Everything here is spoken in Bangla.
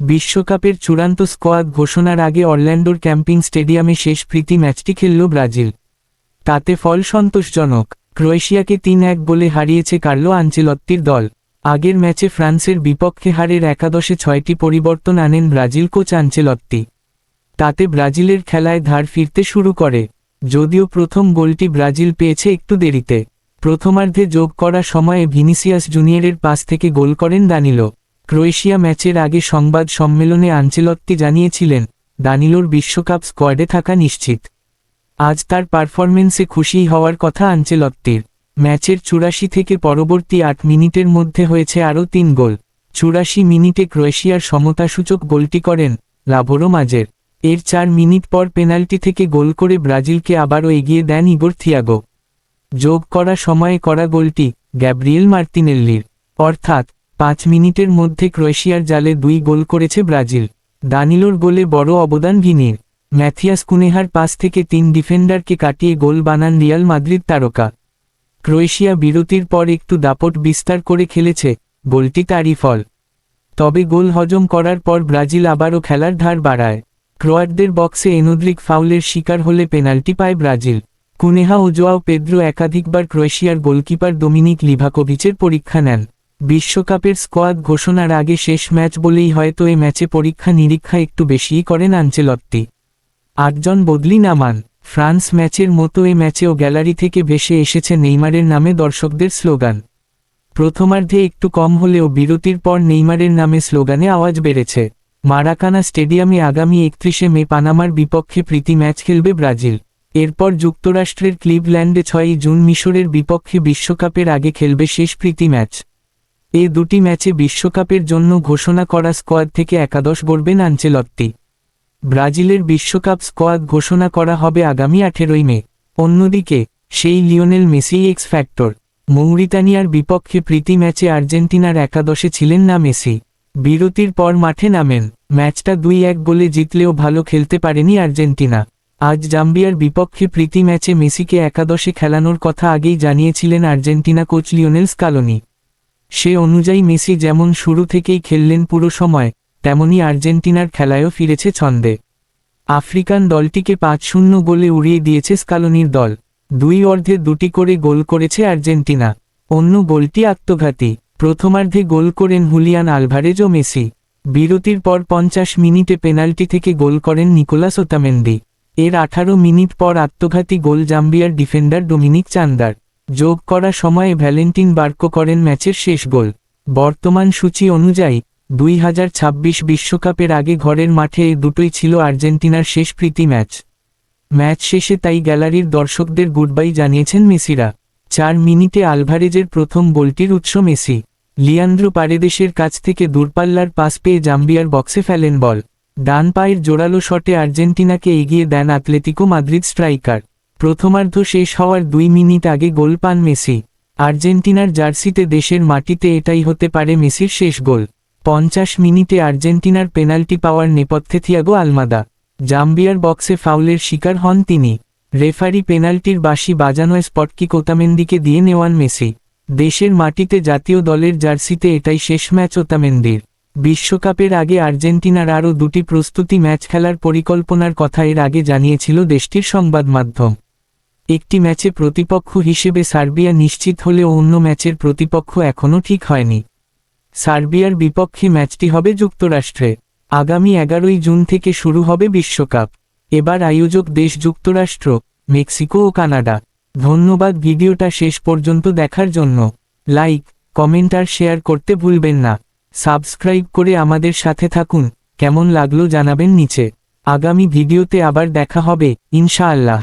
বিশ্বকাপের চূড়ান্ত স্কোয়াড ঘোষণার আগে অরল্যান্ডোর ক্যাম্পিং স্টেডিয়ামে শেষ প্রীতি ম্যাচটি খেলল ব্রাজিল। তাতে ফল সন্তোষজনক। ক্রোয়েশিয়াকে ৩-১ গোলে হারিয়েছে কার্লো আনচেলত্তির দল। আগের ম্যাচে ফ্রান্সের বিপক্ষে হারের একাদশে ৬টি পরিবর্তন আনেন ব্রাজিল কোচ আনচেলত্তি। তাতে ব্রাজিলের খেলায় ধার ফিরতে শুরু করে, যদিও প্রথম গোলটি ব্রাজিল পেয়েছে একটু দেরিতে। প্রথমার্ধে যোগ করা সময়ে ভিনিসিয়াস জুনিয়রের পাস থেকে গোল করেন দানিলো। ক্রোয়েশিয়া ম্যাচের আগে সংবাদ সম্মেলনে আনচেলত্তি জানিয়েছিলেন, দানিলোর বিশ্বকাপ স্কোয়াডে থাকা নিশ্চিত। আজ তার পারফরমেন্সে খুশি হওয়ার কথা আনচেলত্তির। ম্যাচের ৮৪ থেকে পরবর্তী ৮ মিনিটের মধ্যে হয়েছে আরও ৩ গোল। ৮৪ মিনিটে ক্রোয়েশিয়ার সমতাসূচক গোলটি করেন লাভোরো মাজের। এর ৪ মিনিট পর পেনাল্টি থেকে গোল করে ব্রাজিলকে আবারও এগিয়ে দেন ইগোর থিয়াগো। যোগ করা সময়ে করা গোলটি গ্যাব্রিয়েল মার্তিনেল্লির। অর্থাৎ ৫ মিনিটের মধ্যে ক্রোয়েশিয়ার জালে ২ গোল করেছে ব্রাজিল। দানিলোর গোলে বড় অবদান ভিনির। ম্যাথিয়াস কুনেহার পাস থেকে ৩ ডিফেন্ডারকে কাটিয়ে গোল বানান রিয়াল মাদ্রিদ তারকা। ক্রোয়েশিয়া বিরতির পর একটু দাপট বিস্তার করে খেলেছে, গোলটি তারই ফল। তবে গোল হজম করার পর ব্রাজিল আবারও খেলার ধার বাড়ায়। ক্রোয়াটদের বক্সে এনোদ্রিক ফাউলের শিকার হলে পেনাল্টি পায় ব্রাজিল। কুনেহা ও জোয়াও পেদ্রো একাধিকবার ক্রোয়েশিয়ার গোলকিপার দোমিনিক লিভাকোভিচের পরীক্ষা নেন। বিশ্বকাপের স্কোয়াড ঘোষণার আগে শেষ ম্যাচ বলেই হয়তো এ ম্যাচে পরীক্ষা নিরীক্ষা একটু বেশিই করেন আনচেলত্তি। ৮ জন বদলি নামান। ফ্রান্স ম্যাচের মতো এ ম্যাচেও গ্যালারি থেকে ভেসে এসেছে নেইমারের নামে দর্শকদের স্লোগান। প্রথমার্ধে একটু কম হলেও বিরতির পর নেইমারের নামে স্লোগানে আওয়াজ বেড়েছে। মারাকানা স্টেডিয়ামে আগামী ৩১ মে পানামার বিপক্ষে প্রীতি ম্যাচ খেলবে ব্রাজিল। এরপর যুক্তরাষ্ট্রের ক্লিভল্যান্ডে ৬ জুন মিশরের বিপক্ষে বিশ্বকাপের আগে খেলবে শেষ প্রীতি ম্যাচ। এ দুটি ম্যাচে বিশ্বকাপের জন্য ঘোষণা করা স্কোয়াড থেকে একাদশ গড়বেন আনচেলত্তি। ব্রাজিলের বিশ্বকাপ স্কোয়াড ঘোষণা করা হবে আগামী ১৮ মে। অন্যদিকে সেই লিওনেল মেসি এক্স ফ্যাক্টর। মৌরিতানিয়ার বিপক্ষে প্রীতি ম্যাচে আর্জেন্টিনার একাদশে ছিলেন না মেসি। বিরতির পর মাঠে নামেন। ম্যাচটা ২-১ গোলে জিতলেও ভালো খেলতে পারেনি আর্জেন্টিনা। আজ জাম্বিয়ার বিপক্ষে প্রীতি ম্যাচে মেসিকে একাদশে খেলানোর কথা আগেই জানিয়েছিলেন আর্জেন্টিনা কোচ লিওনেল স্কালোনি। সে অনুযায়ী মেসি যেমন শুরু থেকেই খেললেন পুরো সময়, তেমনি আর্জেন্টিনার খেলায়ও ফিরেছে ছন্দে। আফ্রিকান দলটিকে ৫-০ গোলে উড়িয়ে দিয়েছে স্কালোনির দল। ২ অর্ধে ২টি করে গোল করেছে আর্জেন্টিনা। অন্য গোলটি আত্মঘাতী। প্রথমার্ধে গোল করেন হুলিয়ান আলভারেজ ও মেসি। বিরতির পর ৫০ মিনিটে পেনাল্টি থেকে গোল করেন নিকোলাস ওতামেন্দি। এর ১৮ মিনিট পর আত্মঘাতী গোল জাম্বিয়ার ডিফেন্ডার ডোমিনিক চান্দার। যোগ করা সময়ে ভ্যালেন্টিন বার্কো করেন ম্যাচের শেষ গোল। বর্তমান সূচি অনুযায়ী ২০২৬ বিশ্বকাপের আগে ঘরের মাঠে এ দুটোই ছিল আর্জেন্টিনার শেষ প্রীতি ম্যাচ। ম্যাচ শেষে তাই গ্যালারির দর্শকদের গুডবাই জানিয়েছেন মেসিরা। ৪ মিনিটে আলভারেজের প্রথম গোলটির উৎস মেসি। লিয়ান্দ্রো পারেদেসের কাছ থেকে দূরপাল্লার পাস পেয়ে জাম্বিয়ার বক্সে ফেলেন বল। ডান পায়ের জোরালো শটে আর্জেন্টিনাকে এগিয়ে দেন আতলেতিকো মাদ্রিদ স্ট্রাইকার। প্রথমার্ধ শেষ হওয়ার ২ মিনিট আগে গোল পান মেসি। আর্জেন্টিনার জার্সিতে দেশের মাটিতে এটাই হতে পারে মেসির শেষ গোল। ৫০ মিনিটে আর্জেন্টিনার পেনাল্টি পাওয়ার নেপথ্যে থিয়াগো আলমাদা। জাম্বিয়ার বক্সে ফাউলের শিকার হন তিনি। রেফারি পেনাল্টির বাঁশি বাজানোয় স্পটকিক ওতামেন্দিকে দিয়ে নেওয়ান মেসি। দেশের মাটিতে জাতীয় দলের জার্সিতে এটাই শেষ ম্যাচ ওতামেন্দির। বিশ্বকাপের আগে আর্জেন্টিনার আরও ২টি প্রস্তুতি ম্যাচ খেলার পরিকল্পনার কথা এর আগে জানিয়েছিল দেশটির সংবাদ মাধ্যম। একটি ম্যাচে প্রতিপক্ষ হিসেবে সার্বিয়া নিশ্চিত হলেও অন্য ম্যাচের প্রতিপক্ষ এখনও ঠিক হয়নি। সার্বিয়ার বিপক্ষে ম্যাচটি হবে যুক্তরাষ্ট্রে। আগামী ১১ জুন থেকে শুরু হবে বিশ্বকাপ। এবার আয়োজক দেশ যুক্তরাষ্ট্র, মেক্সিকো ও কানাডা। ধন্যবাদ ভিডিওটা শেষ পর্যন্ত দেখার জন্য। লাইক, কমেন্ট আর শেয়ার করতে ভুলবেন না। সাবস্ক্রাইব করে আমাদের সাথে থাকুন। কেমন লাগলো জানাবেন নিচে। আগামী ভিডিওতে আবার দেখা হবে, ইনশাআল্লাহ।